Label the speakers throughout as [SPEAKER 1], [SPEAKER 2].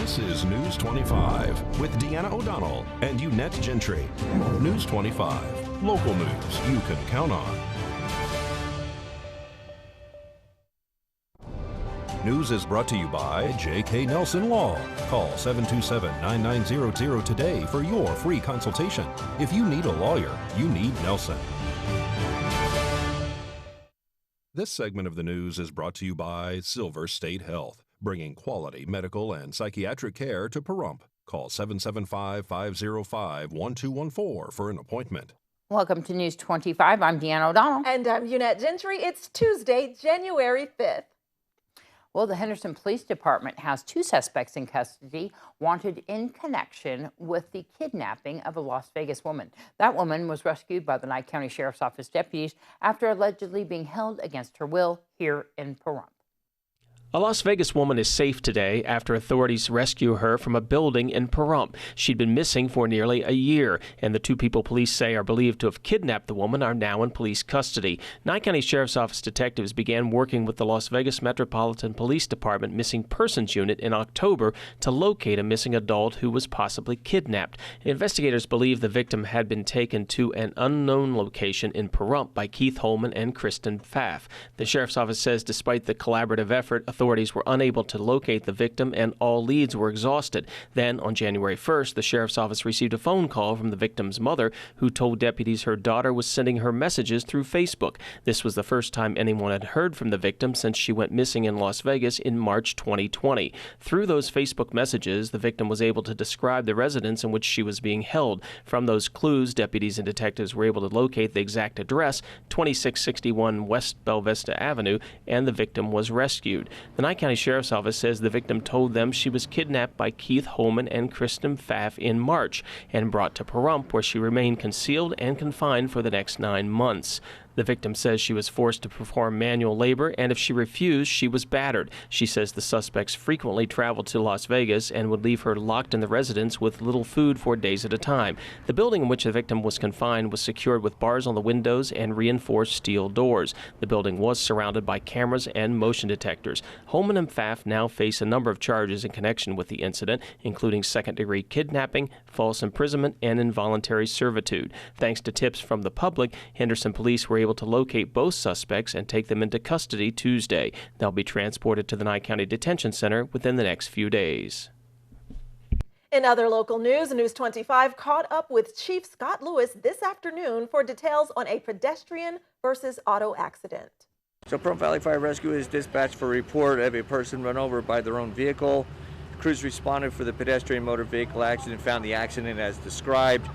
[SPEAKER 1] This is News 25 with Deanna O'Donnell and Unette Gentry. News 25, local news you can count on. News is brought to you by J.K. Nelson Law. Call 727-9900 today for your free consultation. If you need a lawyer, you need Nelson. This segment of the news is brought to you by Silver State Health, bringing quality medical and psychiatric care to Pahrump. Call 775-505-1214 for an appointment.
[SPEAKER 2] Welcome to News 25. I'm Deanna O'Donnell.
[SPEAKER 3] And I'm Unette Gentry. It's Tuesday, January 5th.
[SPEAKER 2] Well, the Henderson Police Department has 2 suspects in custody wanted in connection with the kidnapping of a Las Vegas woman. That woman was rescued by the Nye County Sheriff's Office deputies after allegedly being held against her will here in Pahrump.
[SPEAKER 4] A Las Vegas woman is safe today after authorities rescue her from a building in Pahrump. She'd been missing for nearly a year, and the 2 people police say are believed to have kidnapped the woman are now in police custody. Nye County Sheriff's Office detectives began working with the Las Vegas Metropolitan Police Department Missing Persons Unit in October to locate a missing adult who was possibly kidnapped. Investigators believe the victim had been taken to an unknown location in Pahrump by Keith Holman and Kristen Pfaff. The Sheriff's Office says despite the collaborative effort, authorities were unable to locate the victim and all leads were exhausted. Then, on January 1st, the Sheriff's Office received a phone call from the victim's mother who told deputies her daughter was sending her messages through Facebook. This was the first time anyone had heard from the victim since she went missing in Las Vegas in March 2020. Through those Facebook messages, the victim was able to describe the residence in which she was being held. From those clues, deputies and detectives were able to locate the exact address, 2661 West Bella Vista Avenue, and the victim was rescued. The Nye County Sheriff's Office says the victim told them she was kidnapped by Keith Holman and Kristen Pfaff in March and brought to Pahrump, where she remained concealed and confined for the next 9 months. The victim says she was forced to perform manual labor, and if she refused, she was battered. She says the suspects frequently traveled to Las Vegas and would leave her locked in the residence with little food for days at a time. The building in which the victim was confined was secured with bars on the windows and reinforced steel doors. The building was surrounded by cameras and motion detectors. Holman and Pfaff now face a number of charges in connection with the incident, including second-degree kidnapping, false imprisonment, and involuntary servitude. Thanks to tips from the public, Henderson police were able to locate both suspects and take them into custody Tuesday. They'll be transported to the Nye County Detention Center within the next few days.
[SPEAKER 3] In other local news, News 25 caught up with Chief Scott Lewis this afternoon for details on a pedestrian versus auto accident.
[SPEAKER 5] So Pahrump Valley Fire Rescue is dispatched for a report of a person run over by their own vehicle. Crews responded for the pedestrian motor vehicle accident, found the accident as described.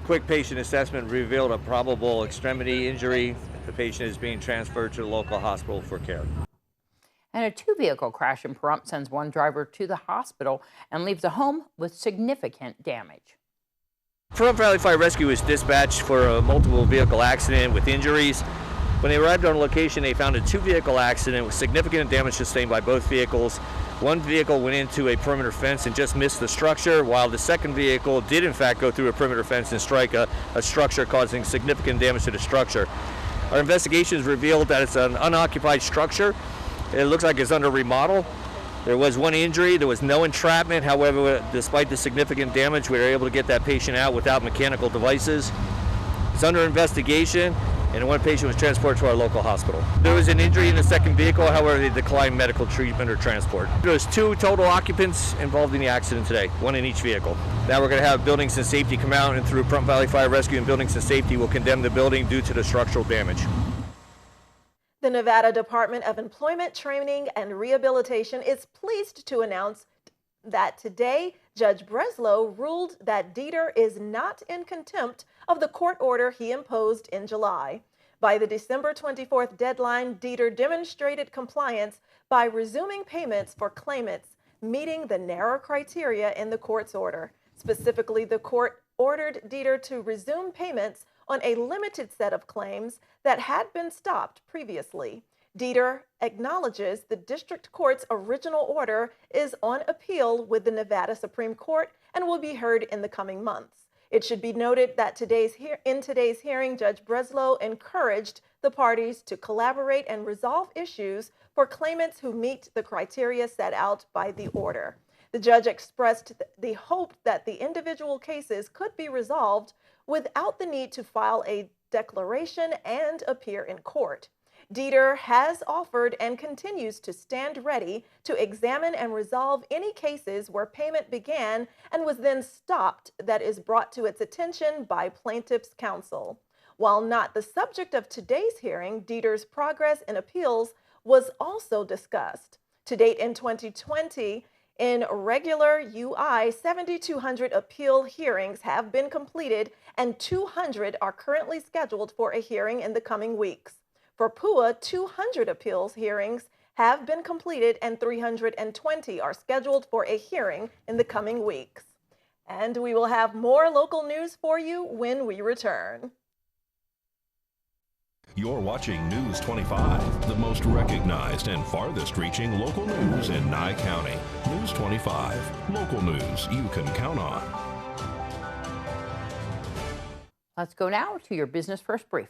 [SPEAKER 5] Quick patient assessment revealed a probable extremity injury. The patient is being transferred to the local hospital for care.
[SPEAKER 2] And a 2-vehicle crash in Pahrump sends one driver to the hospital and leaves a home with significant damage.
[SPEAKER 5] Pahrump Valley Fire Rescue is dispatched for a multiple vehicle accident with injuries. When they arrived on location, they found a 2-vehicle accident with significant damage sustained by both vehicles. One vehicle went into a perimeter fence and just missed the structure, while the second vehicle did in fact go through a perimeter fence and strike a structure, causing significant damage to the structure. Our investigations revealed that it's an unoccupied structure. It looks like it's under remodel. There was one injury. There was no entrapment. However, despite the significant damage, we were able to get that patient out without mechanical devices. It's under investigation, and one patient was transported to our local hospital. There was an injury in the second vehicle, however, they declined medical treatment or transport. There was 2 total occupants involved in the accident today, 1 in each vehicle. Now we're going to have Buildings and Safety come out, and through Pahrump Valley Fire Rescue and Buildings and Safety will condemn the building due to the structural damage.
[SPEAKER 3] The Nevada Department of Employment, Training, and Rehabilitation is pleased to announce that today, Judge Breslow ruled that Dieter is not in contempt of the court order he imposed in July. By the December 24th deadline, Dieter demonstrated compliance by resuming payments for claimants meeting the narrow criteria in the court's order. Specifically, the court ordered Dieter to resume payments on a limited set of claims that had been stopped previously. Dieter acknowledges the district court's original order is on appeal with the Nevada Supreme Court and will be heard in the coming months. It should be noted that in today's hearing, Judge Breslow encouraged the parties to collaborate and resolve issues for claimants who meet the criteria set out by the order. The judge expressed the hope that the individual cases could be resolved without the need to file a declaration and appear in court. Dieter has offered and continues to stand ready to examine and resolve any cases where payment began and was then stopped that is brought to its attention by plaintiff's counsel. While not the subject of today's hearing, Dieter's progress in appeals was also discussed. To date in 2020, in regular UI, 7,200 appeal hearings have been completed and 200 are currently scheduled for a hearing in the coming weeks. For PUA, 200 appeals hearings have been completed and 320 are scheduled for a hearing in the coming weeks. And we will have more local news for you when we return.
[SPEAKER 1] You're watching News 25, the most recognized and farthest reaching local news in Nye County. News 25, local news you can count on.
[SPEAKER 2] Let's go now to your Business First Brief.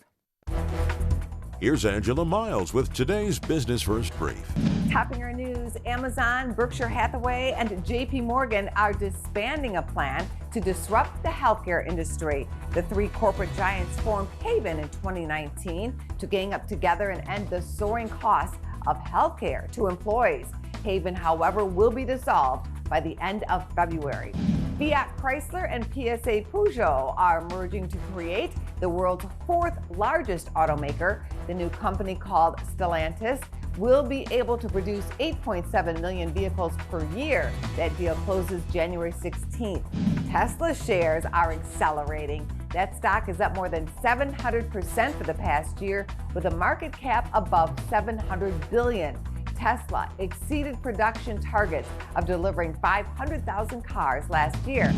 [SPEAKER 6] Here's Angela Miles with today's Business First Brief.
[SPEAKER 7] Topping our news, Amazon, Berkshire Hathaway, and JP Morgan are disbanding a plan to disrupt the healthcare industry. The three corporate giants formed Haven in 2019 to gang up together and end the soaring costs of healthcare to employees. Haven, however, will be dissolved by the end of February. Fiat Chrysler and PSA Peugeot are merging to create the world's fourth largest automaker. The new company, called Stellantis, will be able to produce 8.7 million vehicles per year. That deal closes January 16th. Tesla shares are accelerating. That stock is up more than 700% for the past year, with a market cap above $700 billion. Tesla exceeded production targets of delivering 500,000 cars last year.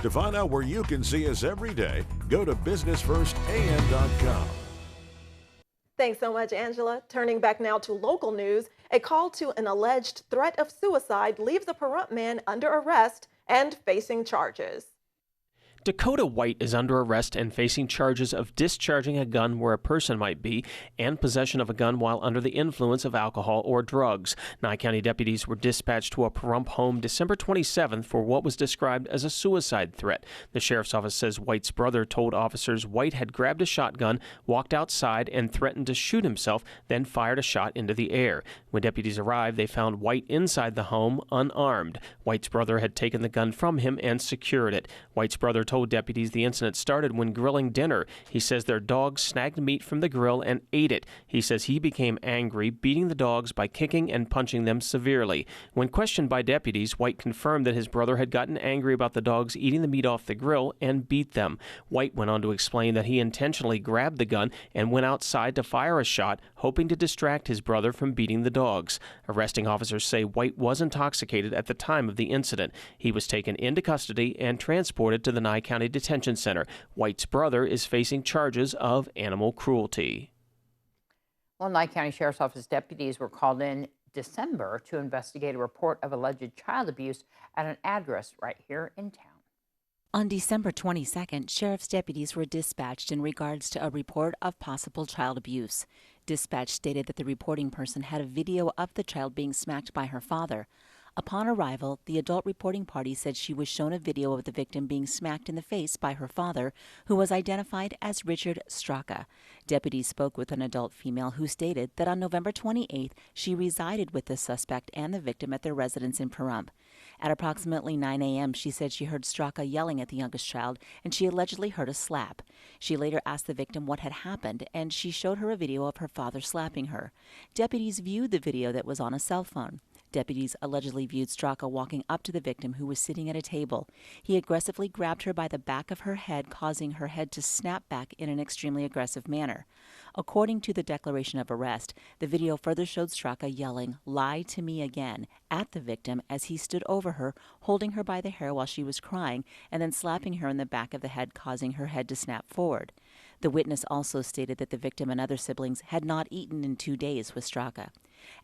[SPEAKER 6] To find out where you can see us every day, go to businessfirstam.com.
[SPEAKER 3] Thanks so much, Angela. Turning back now to local news, a call to an alleged threat of suicide leaves a Pahrump man under arrest and facing charges.
[SPEAKER 4] Dakota White is under arrest and facing charges of discharging a gun where a person might be and possession of a gun while under the influence of alcohol or drugs. Nye County deputies were dispatched to a Pahrump home December 27th for what was described as a suicide threat. The sheriff's office says White's brother told officers White had grabbed a shotgun, walked outside, and threatened to shoot himself, then fired a shot into the air. When deputies arrived, they found White inside the home, unarmed. White's brother had taken the gun from him and secured it. White's brother told deputies the incident started when grilling dinner. He says their dogs snagged meat from the grill and ate it. He says he became angry, beating the dogs by kicking and punching them severely. When questioned by deputies, White confirmed that his brother had gotten angry about the dogs eating the meat off the grill and beat them. White went on to explain that he intentionally grabbed the gun and went outside to fire a shot, hoping to distract his brother from beating the dogs. Arresting officers say White was intoxicated at the time of the incident. He was taken into custody and transported to the Nye County Detention Center. White's brother is facing charges of animal cruelty.
[SPEAKER 2] Well, Nye County Sheriff's Office deputies were called in December to investigate a report of alleged child abuse at an address right here in town.
[SPEAKER 8] On December 22nd, sheriff's deputies were dispatched in regards to a report of possible child abuse. Dispatch stated that the reporting person had a video of the child being smacked by her father. Upon arrival, the adult reporting party said she was shown a video of the victim being smacked in the face by her father, who was identified as Richard Straka. Deputies spoke with an adult female who stated that on November 28th, she resided with the suspect and the victim at their residence in Pahrump. At approximately 9 a.m., she said she heard Straka yelling at the youngest child, and she allegedly heard a slap. She later asked the victim what had happened, and she showed her a video of her father slapping her. Deputies viewed the video that was on a cell phone. Deputies allegedly viewed Straka walking up to the victim, who was sitting at a table. He aggressively grabbed her by the back of her head, causing her head to snap back in an extremely aggressive manner. According to the declaration of arrest, the video further showed Straka yelling, "Lie to me again," at the victim as he stood over her, holding her by the hair while she was crying, and then slapping her in the back of the head, causing her head to snap forward. The witness also stated that the victim and other siblings had not eaten in 2 days with Straka.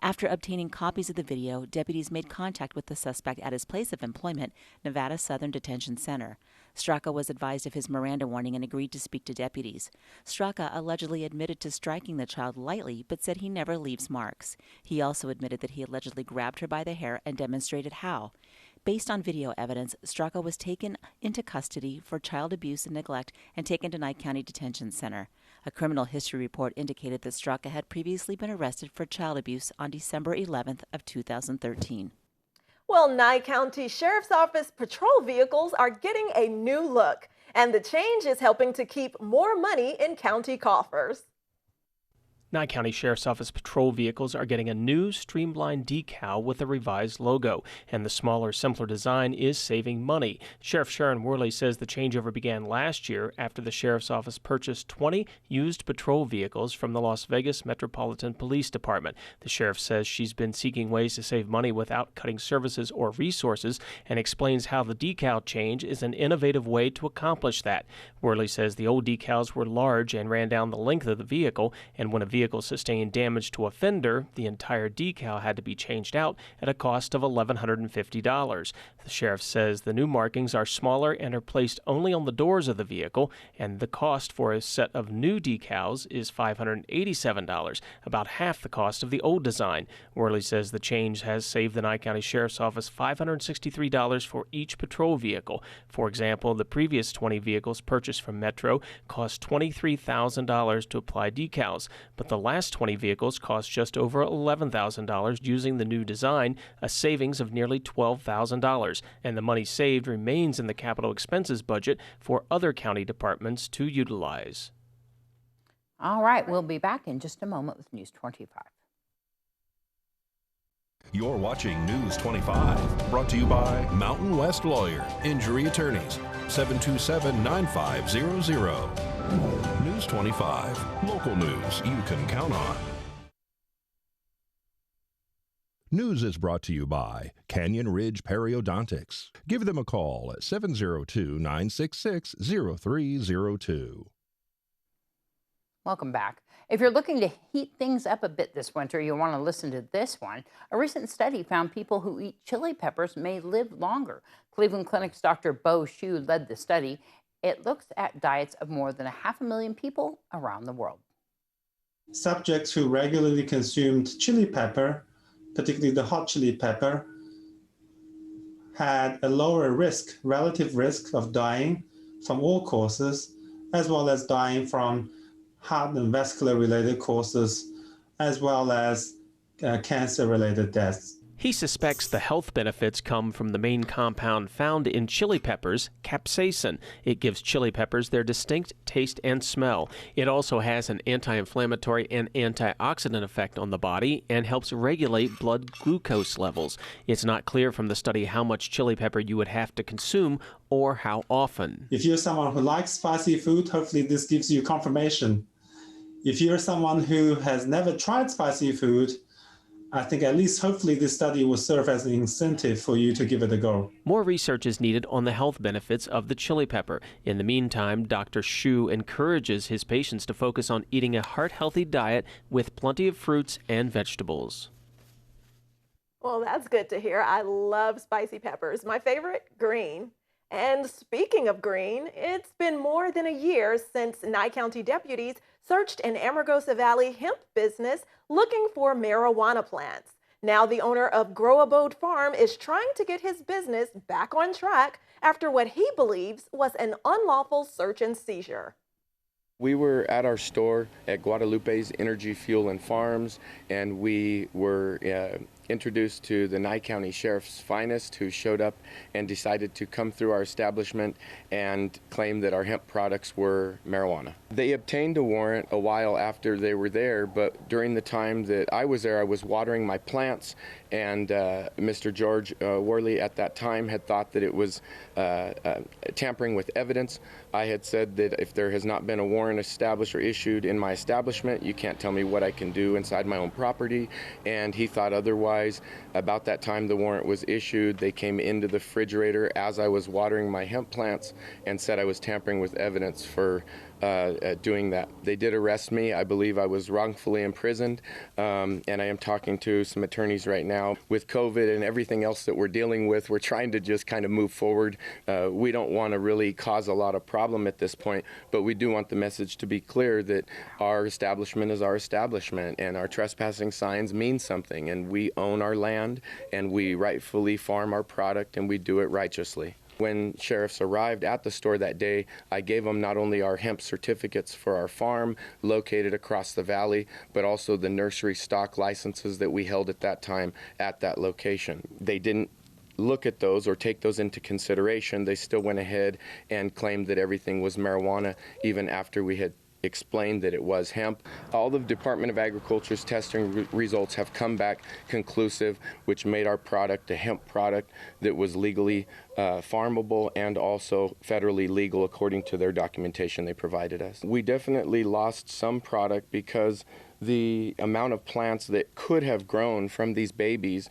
[SPEAKER 8] After obtaining copies of the video, deputies made contact with the suspect at his place of employment, Nevada Southern Detention Center. Straka was advised of his Miranda warning and agreed to speak to deputies. Straka allegedly admitted to striking the child lightly, but said he never leaves marks. He also admitted that he allegedly grabbed her by the hair and demonstrated how. Based on video evidence, Straka was taken into custody for child abuse and neglect and taken to Nye County Detention Center. A criminal history report indicated that Straka had previously been arrested for child abuse on December 11th of 2013.
[SPEAKER 3] Well, Nye County Sheriff's Office patrol vehicles are getting a new look, and the change is helping to keep more money in county coffers.
[SPEAKER 4] Nye County Sheriff's Office patrol vehicles are getting a new Streamlined decal with a revised logo, and the smaller, simpler design is saving money. Sheriff Sharon Worley says the changeover began last year after the Sheriff's Office purchased 20 used patrol vehicles from the Las Vegas Metropolitan Police Department. The sheriff says she's been seeking ways to save money without cutting services or resources and explains how the decal change is an innovative way to accomplish that. Worley says the old decals were large and ran down the length of the vehicle, and when a vehicle sustained damage to a fender, the entire decal had to be changed out at a cost of $1,150. The sheriff says the new markings are smaller and are placed only on the doors of the vehicle, and the cost for a set of new decals is $587, about half the cost of the old design. Worley says the change has saved the Nye County Sheriff's Office $563 for each patrol vehicle. For example, the previous 20 vehicles purchased from Metro cost $23,000 to apply decals, but the last 20 vehicles cost just over $11,000 using the new design, a savings of nearly $12,000, and the money saved remains in the capital expenses budget for other county departments to utilize.
[SPEAKER 2] All right, we'll be back in just a moment with News 25.
[SPEAKER 1] You're watching News 25, brought to you by Mountain West Lawyer, Injury Attorneys, 727-9500. News 25, local news you can count on. News is brought to you by Canyon Ridge Periodontics. Give them a call at 702-966-0302.
[SPEAKER 2] Welcome back. If you're looking to heat things up a bit this winter, you'll want to listen to this one. A recent study found people who eat chili peppers may live longer. Cleveland Clinic's Dr. Bo Shu led the study. It looks at diets of more than 500,000 people around the world.
[SPEAKER 9] Subjects who regularly consumed chili pepper, particularly the hot chili pepper, had a lower risk, relative risk of dying from all causes, as well as dying from heart and vascular related causes, as well as cancer related deaths.
[SPEAKER 4] He suspects the health benefits come from the main compound found in chili peppers, capsaicin. It gives chili peppers their distinct taste and smell. It also has an anti-inflammatory and antioxidant effect on the body and helps regulate blood glucose levels. It's not clear from the study how much chili pepper you would have to consume or how often.
[SPEAKER 9] If you're someone who likes spicy food, hopefully this gives you confirmation. If you're someone who has never tried spicy food, I think at least hopefully this study will serve as an incentive for you to give it a go.
[SPEAKER 4] More research is needed on the health benefits of the chili pepper. In the meantime, Dr. Shu encourages his patients to focus on eating a heart-healthy diet with plenty of fruits and vegetables.
[SPEAKER 3] Well, that's good to hear. I love spicy peppers. My favorite, green. And speaking of green, it's been more than a year since Nye County deputies searched an Amargosa Valley hemp business looking for marijuana plants. Now the owner of Grow Abode Farm is trying to get his business back on track after what he believes was an unlawful search and seizure.
[SPEAKER 10] We were at our store at Guadalupe's Energy Fuel and Farms, and we were introduced to the Nye County Sheriff's finest, who showed up and decided to come through our establishment and claim that our hemp products were marijuana. They obtained a warrant a while after they were there, but during the time that I was there, I was watering my plants, and Mr. George Worley at that time had thought that it was tampering with evidence. I had said that if there has not been a warrant established or issued in my establishment, you can't tell me what I can do inside my own property, and he thought otherwise. About that time the warrant was issued, they came into the refrigerator as I was watering my hemp plants and said I was tampering with evidence for doing that. They did arrest me. I believe I was wrongfully imprisoned, and I am talking to some attorneys right now. With COVID and everything else that we're dealing with, we're trying to just kind of move forward. We don't want to really cause a lot of problem at this point, but we do want the message to be clear that our establishment is our establishment, and our trespassing signs mean something, and we own our land, and we rightfully farm our product, and we do it righteously. When sheriffs arrived at the store that day, I gave them not only our hemp certificates for our farm located across the valley, but also the nursery stock licenses that we held at that time at that location. They didn't look at those or take those into consideration. They still went ahead and claimed that everything was marijuana, even after we had explained that it was hemp. All the Department of Agriculture's testing results have come back conclusive, which made our product a hemp product that was legally farmable and also federally legal according to their documentation they provided us. We definitely lost some product because the amount of plants that could have grown from these babies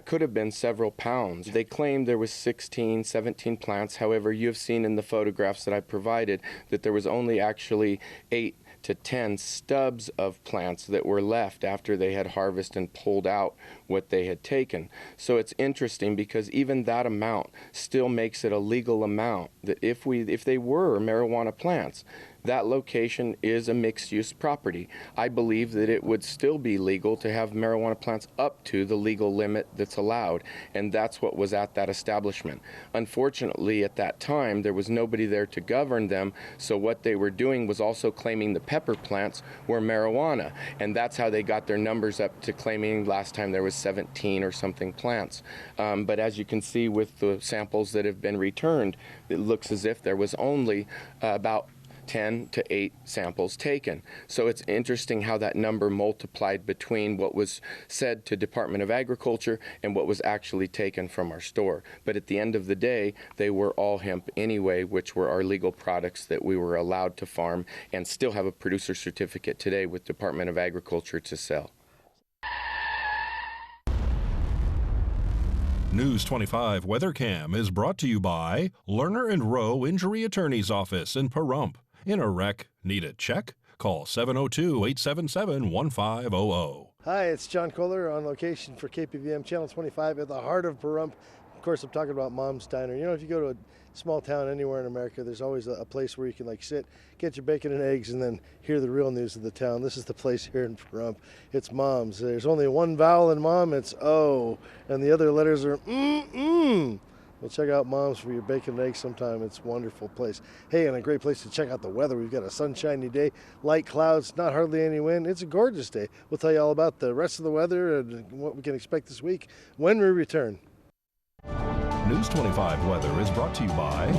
[SPEAKER 10] could have been several pounds. They claimed there was 16, 17 plants. However, you have seen in the photographs that I provided that there was only actually 8 to 10 stubs of plants that were left after they had harvested and pulled out what they had taken. So it's interesting because even that amount still makes it a legal amount, that if they were marijuana plants, that location is a mixed-use property. I believe that it would still be legal to have marijuana plants up to the legal limit that's allowed, and that's what was at that establishment. Unfortunately, at that time, there was nobody there to govern them, so what they were doing was also claiming the pepper plants were marijuana, and that's how they got their numbers up to claiming last time there was 17 or something plants. But as you can see with the samples that have been returned, it looks as if there was only about 10 to 8 samples taken. So it's interesting how that number multiplied between what was said to Department of Agriculture and what was actually taken from our store. But at the end of the day, they were all hemp anyway, which were our legal products that we were allowed to farm and still have a producer certificate today with Department of Agriculture to sell.
[SPEAKER 1] News 25 Weather Cam is brought to you by Lerner and Rowe Injury Attorney's Office in Pahrump. In a wreck, need a check? Call 702-877-1500.
[SPEAKER 11] Hi, it's John Kohler on location for KPVM Channel 25 at the heart of Pahrump. Of course, I'm talking about Mom's Diner. You know, if you go to a small town anywhere in America, there's always a place where you can sit, get your bacon and eggs, and then hear the real news of the town. This is the place here in Pahrump. It's Mom's. There's only one vowel in Mom, it's O, and the other letters are mm-mm. Well, check out Mom's for your bacon and eggs sometime. It's a wonderful place. Hey, and a great place to check out the weather. We've got a sunshiny day, light clouds, not hardly any wind. It's a gorgeous day. We'll tell you all about the rest of the weather and what we can expect this week when we return.
[SPEAKER 1] News 25 weather is brought to you by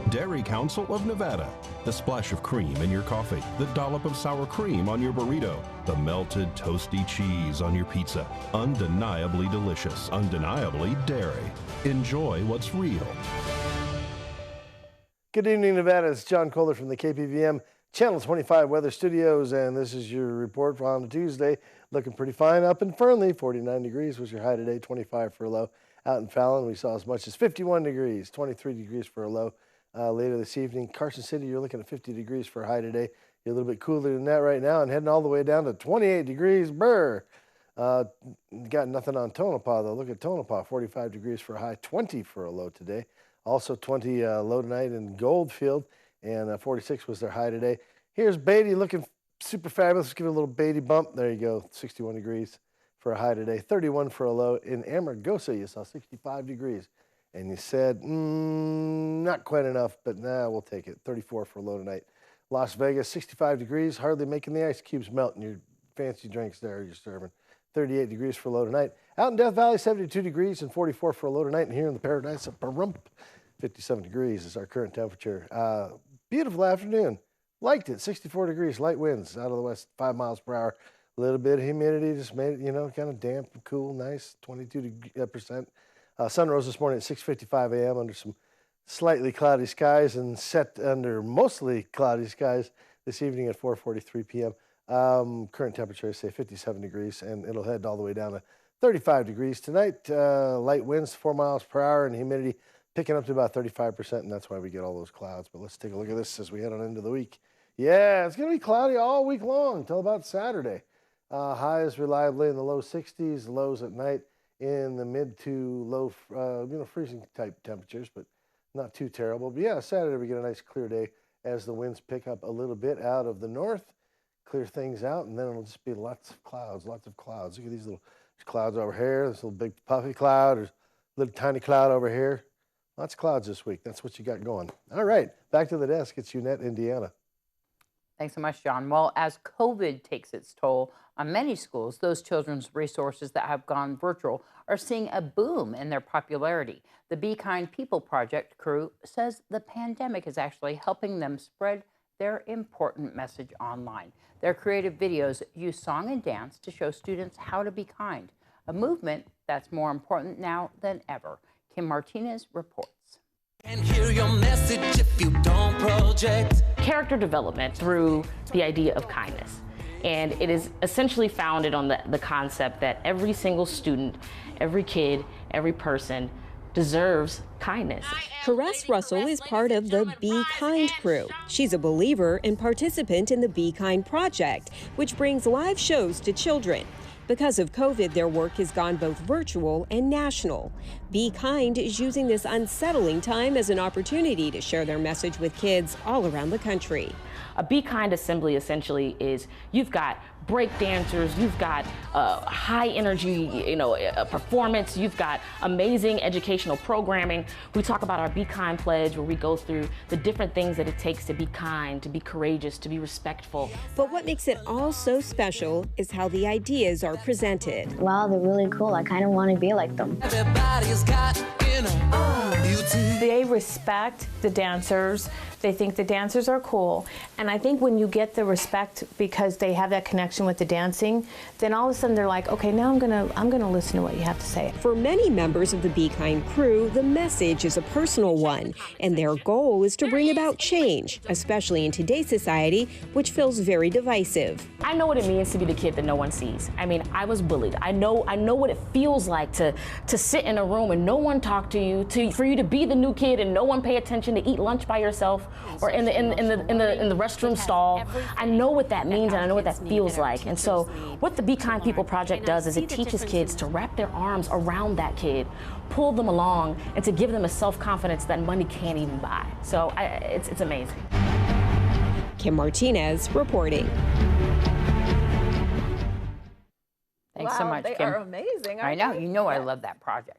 [SPEAKER 1] Dairy Council of Nevada. The splash of cream in your coffee, the dollop of sour cream on your burrito, the melted toasty cheese on your pizza. Undeniably delicious, undeniably dairy. Enjoy what's real.
[SPEAKER 11] Good evening, Nevada. It's John Kohler from the KPVM Channel 25 Weather Studios, and this is your report for on a Tuesday. Looking pretty fine up in Fernley. 49 degrees was your high today, 25 for a low. Out in Fallon, we saw as much as 51 degrees, 23 degrees for a low. Later this evening, Carson City, you're looking at 50 degrees for a high today. You're a little bit cooler than that right now and heading all the way down to 28 degrees. Brr. Got nothing on Tonopah, though. Look at Tonopah, 45 degrees for a high, 20 for a low today. Also 20 low tonight in Goldfield, and 46 was their high today. Here's Beatty looking super fabulous. Let's give it a little Beatty bump. There you go, 61 degrees for a high today. 31 for a low. In Amargosa, you saw 65 degrees. And you said, not quite enough, but we'll take it. 34 for a low tonight. Las Vegas, 65 degrees, hardly making the ice cubes melt in your fancy drinks there you're serving. 38 degrees for a low tonight. Out in Death Valley, 72 degrees and 44 for a low tonight. And here in the paradise of Pahrump, 57 degrees is our current temperature. Beautiful afternoon. Liked it. 64 degrees, light winds out of the west, 5 miles per hour. A little bit of humidity just made it, kind of damp and cool, nice, 22%. Sun rose this morning at 6:55 a.m. under some slightly cloudy skies and set under mostly cloudy skies this evening at 4:43 p.m. Current temperature, I say 57 degrees, and it'll head all the way down to 35 degrees tonight. Light winds, 4 miles per hour, and humidity picking up to about 35%, and that's why we get all those clouds. But let's take a look at this as we head on into the week. Yeah, it's going to be cloudy all week long until about Saturday. Highs reliably in the low 60s, lows at night in the mid to low, freezing type temperatures, but not too terrible. But yeah, Saturday we get a nice clear day as the winds pick up a little bit out of the north, clear things out, and then it'll just be lots of clouds, lots of clouds. Look at these little clouds over here, this little big puffy cloud, there's a little tiny cloud over here. Lots of clouds this week. That's what you got going. All right, back to the desk. It's Unette, Indiana.
[SPEAKER 2] Thanks so much, John. Well, as COVID takes its toll on many schools, those children's resources that have gone virtual are seeing a boom in their popularity. The Be Kind People Project crew says the pandemic is actually helping them spread their important message online. Their creative videos use song and dance to show students how to be kind, a movement that's more important now than ever. Kim Martinez reports.
[SPEAKER 12] And hear your message if you don't project.
[SPEAKER 13] Character development through the idea of kindness. And it is essentially founded on the concept that every single student, every kid, every person deserves kindness.
[SPEAKER 14] Caress Russell is part of the Be Kind crew. She's a believer and participant in the Be Kind project, which brings live shows to children. Because of COVID, their work has gone both virtual and national. Be Kind is using this unsettling time as an opportunity to share their message with kids all around the country.
[SPEAKER 13] A Be Kind assembly essentially is you've got break dancers, you've got high energy, performance, you've got amazing educational programming. We talk about our Be Kind pledge where we go through the different things that it takes to be kind, to be courageous, to be respectful.
[SPEAKER 14] But what makes it all so special is how the ideas are presented.
[SPEAKER 15] Wow, they're really cool. I kind of want to be like them.
[SPEAKER 12] Everybody's got beauty.
[SPEAKER 16] They respect the dancers. They think the dancers are cool. And I think when you get the respect because they have that connection with the dancing, then all of a sudden they're like, okay, now I'm gonna listen to what you have to say.
[SPEAKER 14] For many members of the Be Kind crew, the message is a personal one, and their goal is to bring about change, especially in today's society, which feels very divisive.
[SPEAKER 13] I know what it means to be the kid that no one sees. I mean, I was bullied. I know what it feels like to sit in a room and no one talk to you, for you to be the new kid and no one pay attention, to eat lunch by yourself or in the restroom stall. I know what that means and I know what that feels like. And so what the Be Kind People Project does is it teaches kids to wrap their arms around that kid, pull them along, and to give them a self-confidence that money can't even buy. So it's amazing.
[SPEAKER 14] Kim Martinez reporting.
[SPEAKER 2] Thanks so much,
[SPEAKER 3] They
[SPEAKER 2] Kim.
[SPEAKER 3] are amazing.
[SPEAKER 2] I know. You know I love that project.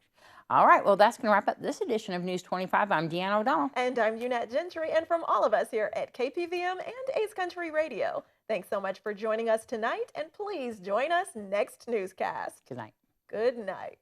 [SPEAKER 2] All right, well, that's going to wrap up this edition of News 25. I'm Deanna O'Donnell.
[SPEAKER 3] And I'm Unette Gentry. And from all of us here at KPVM and Ace Country Radio, thanks so much for joining us tonight. And please join us next newscast.
[SPEAKER 2] Good night.
[SPEAKER 3] Good night.